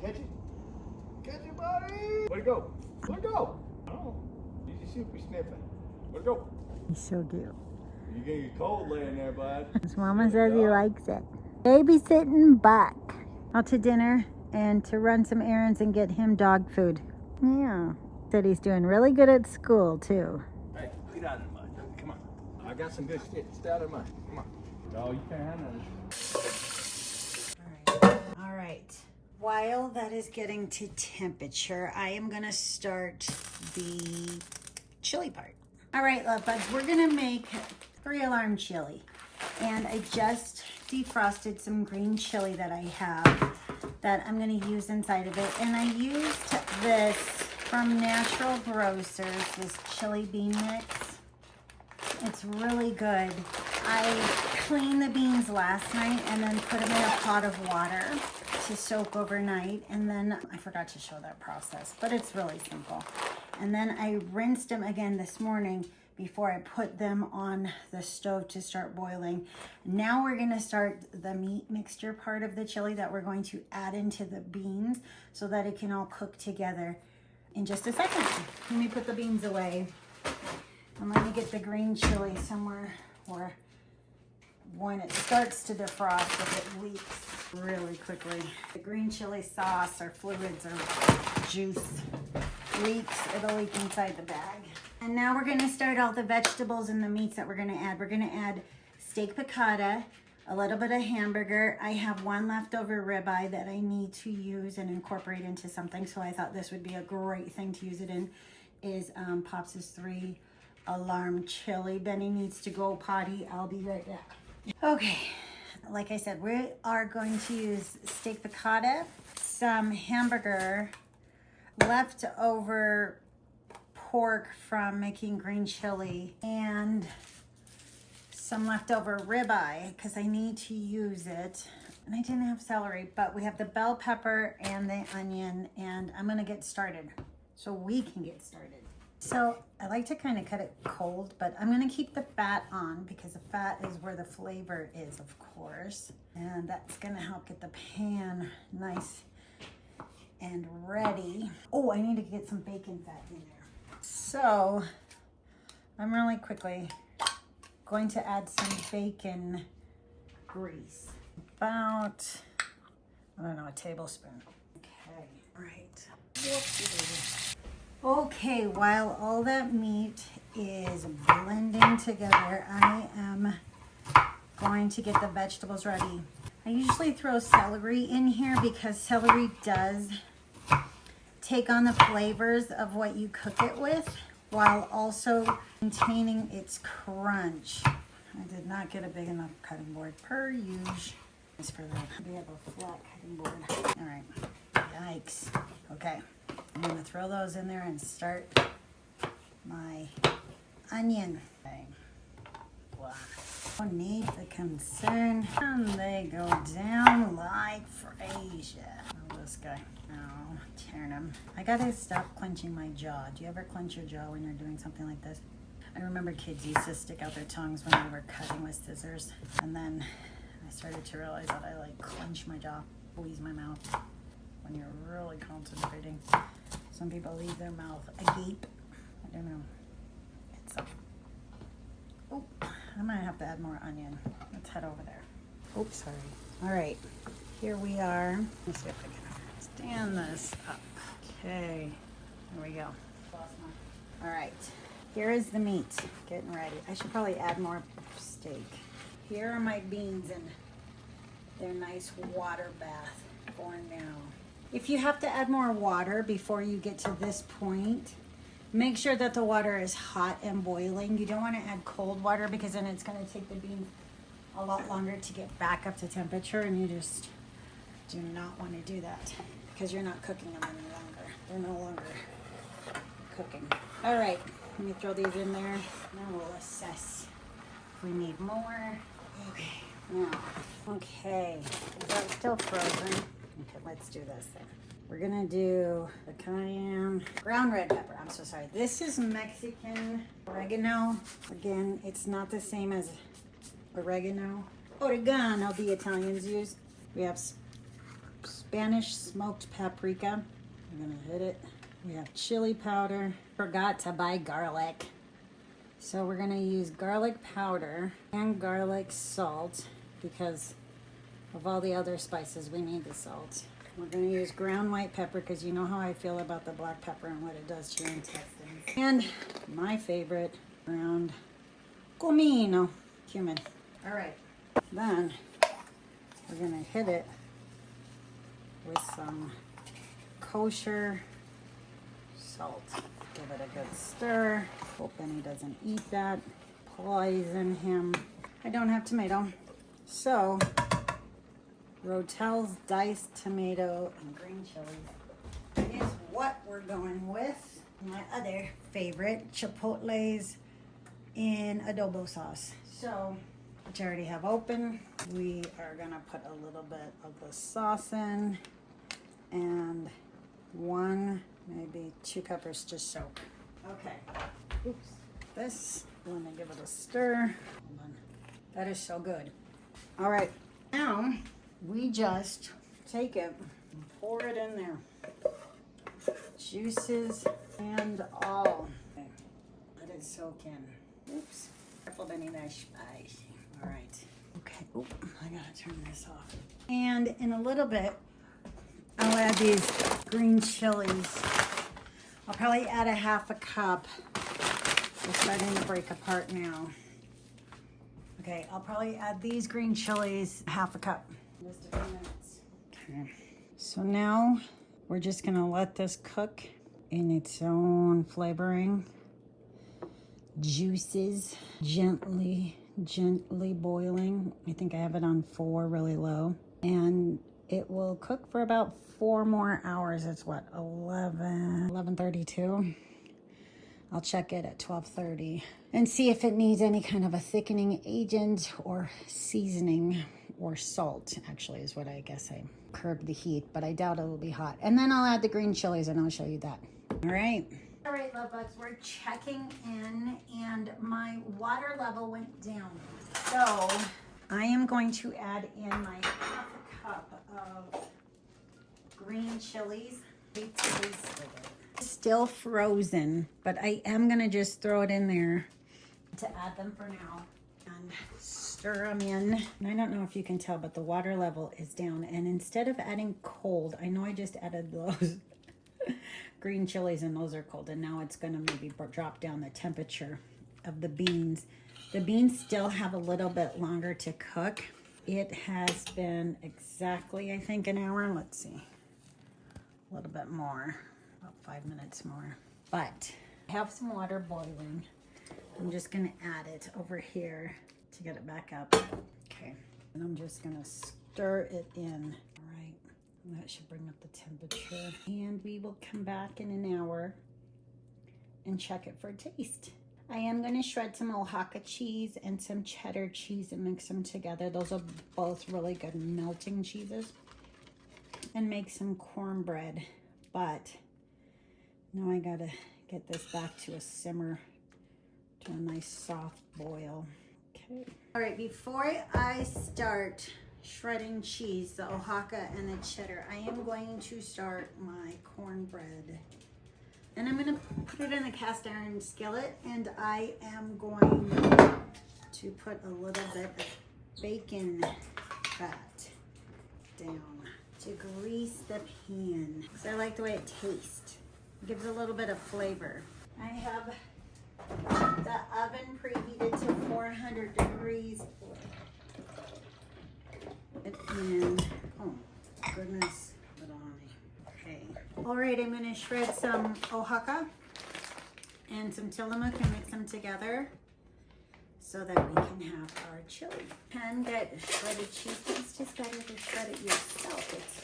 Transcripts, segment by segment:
Catch it. Catch it, buddy. Where'd it go? Where'd it go? Oh, he's super sniffing. Where'd it go? He's so cute. You're getting your cold laying there, bud. His mama says he likes it. Babysitting Buck. Out to dinner and to run some errands and get him dog food. Yeah. Said he's doing really good at school, too. Hey, get out of the mud. Come on. I got some good shit. Stay out of the mud. Come on. Oh, you can't have none. All right. While that is getting to temperature, I am going to start the chili part. All right, love bugs, we're going to make 3-alarm chili. And I just defrosted some green chili that I have that I'm going to use inside of it. And I used this from Natural Grocers, this chili bean mix. It's really good. I cleaned the beans last night and then put them in a pot of water to soak overnight. And then I forgot to show that process, but it's really simple. And then I rinsed them again this morning before I put them on the stove to start boiling. Now we're gonna start the meat mixture part of the chili that we're going to add into the beans so that it can all cook together in just a second. Let me put the beans away. And let me get the green chili somewhere where when it starts to defrost, if it leaks really quickly. The green chili sauce or fluids or juice leaks, it'll leak inside the bag. And now we're gonna start all the vegetables and the meats that we're gonna add. We're gonna add steak piccata, a little bit of hamburger. I have one leftover ribeye that I need to use and incorporate into something, so I thought this would be a great thing to use it in, is Pops' 3-alarm chili. Benny needs to go potty. I'll be right back. Okay, like I said, we are going to use steak piccata, some hamburger, leftover pork from making green chili, and some leftover ribeye because I need to use it. And I didn't have celery, but we have the bell pepper and the onion, and I'm gonna get started so we can get started. So I like to kind of cut it cold, but I'm gonna keep the fat on because the fat is where the flavor is, of course. And that's gonna help get the pan nice and ready. Oh, I need to get some bacon fat in there. So I'm really quickly going to add some bacon grease. About, I don't know, a tablespoon. Okay, right. Okay, while all that meat is blending together, I am going to get the vegetables ready. I usually throw celery in here because celery does take on the flavors of what you cook it with while also maintaining its crunch. I did not get a big enough cutting board per usual. It's for that. We have a flat cutting board. All right. Yikes. Okay. I'm gonna throw those in there and start my onion. Okay. Wow. No need for concern. And they go down like Frasier. Oh, this guy. Oh, tearing him. I gotta stop clenching my jaw. Do you ever clench your jaw when you're doing something like this? I remember kids used to stick out their tongues when they were cutting with scissors. And then I started to realize that I like clench my jaw, squeeze my mouth when you're really concentrating. Some people leave their mouth agape. I don't know. It's a... Oh, I might have to add more onion. Let's head over there. Oops, sorry. All right, here we are. Let's see if I can stand this up. Okay, there we go. All right, here is the meat getting ready. I should probably add more steak. Here are my beans in their nice water bath for now. If you have to add more water before you get to this point, make sure that the water is hot and boiling. You don't want to add cold water because then it's going to take the beans a lot longer to get back up to temperature, and you just do not want to do that because you're not cooking them any longer. They're no longer cooking. All right, let me throw these in there. Now we'll assess if we need more. Okay, now, okay, is that still frozen? Okay, let's do this then. We're gonna do the cayenne, ground red pepper. I'm so sorry. This is Mexican oregano. Again, it's not the same as oregano. Oregano, the Italians use. We have Spanish smoked paprika. I'm gonna hit it. We have chili powder. Forgot to buy garlic. So we're gonna use garlic powder and garlic salt because of all the other spices we need the salt. We're gonna use ground white pepper because you know how I feel about the black pepper and what it does to your intestines. And my favorite, ground Cumin. All right, then we're gonna hit it with some Kosher salt. Give it a good stir. Hope Benny doesn't eat that. Poison him. I don't have tomato. So, rotel's diced tomato and green chilies is what we're going with. My other favorite, chipotles in adobo sauce. So, which I already have open. We are gonna put a little bit of the sauce in and 1, maybe 2 peppers to soak. Okay. Oops. This, let me give it a stir. Hold on. That is so good. All right. Now, we just take it and pour it in there. Juices and all. Okay. Let it soak in. Oops. Careful, Benny, that's spicy. All right. Okay. Oop, I gotta turn this off. And in a little bit, I'll add these green chilies. I'll probably add a 1/2 cup. It's starting to break apart now. Okay, I'll probably add these green chilies, 1/2 cup. Just a few minutes. Okay. So now we're just gonna let this cook in its own flavoring. Juices, gently boiling. I think I have it on 4, really low. And it will cook for about 4 more hours. It's what, 11:32? I'll check it at 12:30 and see if it needs any kind of a thickening agent or seasoning or salt, actually, is what I guess I curbed the heat, but I doubt it will be hot. And then I'll add the green chilies and I'll show you that. All right. All right, love bugs, we're checking in and my water level went down. So I am going to add in my 1/2 cup of green chilies. Still frozen, but I am gonna just throw it in there to add them for now and stir them in. And I don't know if you can tell, but the water level is down. And instead of adding cold, I know I just added those green chilies and those are cold, and now it's gonna maybe drop down the temperature of the beans. The beans still have a little bit longer to cook. It has been exactly, I think, an hour. Let's see, a little bit more, about 5 minutes more. But I have some water boiling. I'm just gonna add it over here to get it back up. Okay, and I'm just gonna stir it in. All right, and that should bring up the temperature. And we will come back in an hour and check it for taste. I am going to shred some Oaxaca cheese and some cheddar cheese and mix them together. Those are both really good melting cheeses. And make some cornbread. But now I got to get this back to a simmer, to a nice soft boil. Okay. All right, before I start shredding cheese, the Oaxaca and the cheddar, I am going to start my cornbread. And I'm gonna put it in a cast iron skillet, and I am going to put a little bit of bacon fat down to grease the pan. So I like the way it tastes. It gives a little bit of flavor. I have the oven preheated to 400 degrees. And, oh goodness, little honey. Okay. All right, I'm gonna shred some Oaxaca and some Tillamook and mix them together so that we can have our chili. You can get shredded cheese, but it's just better to shred it yourself. It's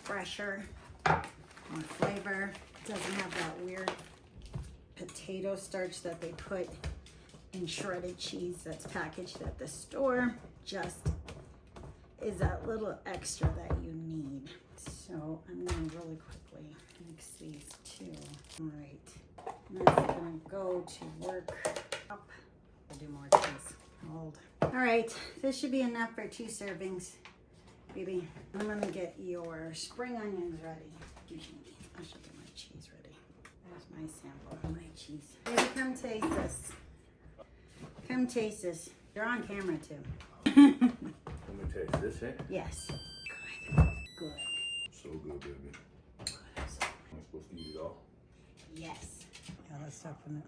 fresher, more flavor. It doesn't have that weird potato starch that they put in shredded cheese that's packaged at the store. Just is that little extra that you need. So I'm going to really quickly mix these two. All right, and that's going to go to work up. I'll do more cheese. Hold. All right, this should be enough for 2 servings. Baby, I'm gonna get your spring onions ready. I should get my cheese ready. There's my sample of my cheese. Baby, come taste this. Come taste this. You're on camera too. Let me taste this, eh? Yes. Good. Good. So good, baby. Good. I'm supposed to eat it all. Yes. Yeah, that's definitely.